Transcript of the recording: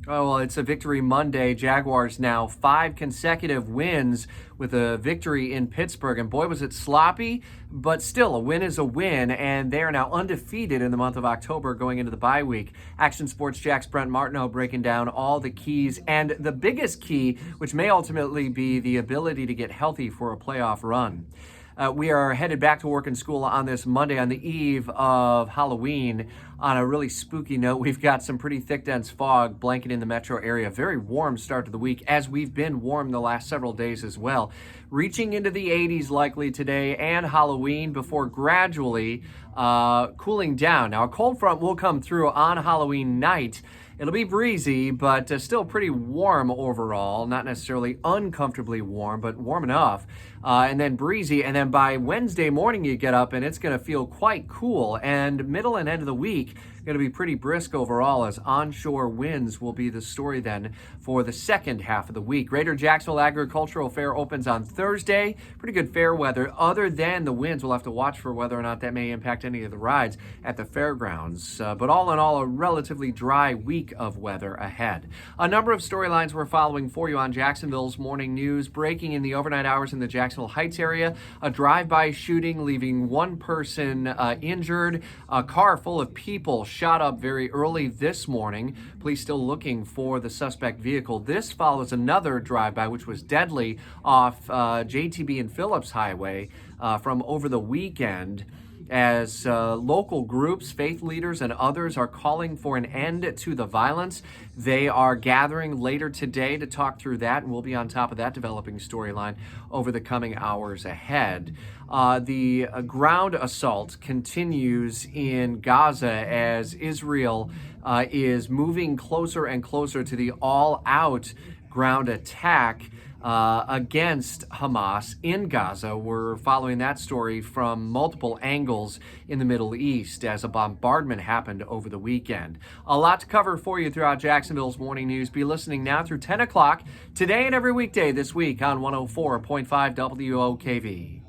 Oh, well, it's a victory Monday. Jaguars now 5 consecutive wins with a victory in Pittsburgh. And boy, was it sloppy, but still, a win is a win. And they are now undefeated in the month of October going into the bye week. Action Sports Jack's Brent Martineau breaking down all the keys. And the biggest key, which may ultimately be the ability to get healthy for a playoff run. We are headed back to work and school on this Monday on the eve of Halloween. On a really spooky note, we've got some pretty thick, dense fog blanketing the metro area. Very warm start to the week, as we've been warm the last several days as well. Reaching into the 80s likely today and Halloween before gradually cooling down. Now, a cold front will come through on Halloween night. It'll be breezy, but still pretty warm overall. Not necessarily uncomfortably warm, but warm enough. And then breezy. And then by Wednesday morning, you get up and it's going to feel quite cool. And middle and end of the week, going to be pretty brisk overall, as onshore winds will be the story then for the second half of the week. Greater Jacksonville Agricultural Fair opens on Thursday. Pretty good fair weather. Other than the winds, we'll have to watch for whether or not that may impact any of the rides at the fairgrounds. But all in all, a relatively dry week of weather ahead. A number of storylines we're following for you on Jacksonville's morning news. Breaking in the overnight hours in the Jacksonville Heights area, a drive-by shooting leaving one person injured. A car full of people shot up very early this morning. Police still looking for the suspect vehicle. This follows another drive-by which was deadly off JTB and Phillips Highway from over the weekend, as local groups, faith leaders, and others are calling for an end to the violence. They are gathering later today to talk through that, and we'll be on top of that developing storyline over the coming hours ahead. The ground assault continues in Gaza as Israel is moving closer and closer to the all-out ground attack against Hamas in Gaza. We're following that story from multiple angles in the Middle East as a bombardment happened over the weekend. A lot to cover for you throughout Jacksonville's morning news. Be listening now through 10 o'clock today and every weekday this week on 104.5 WOKV.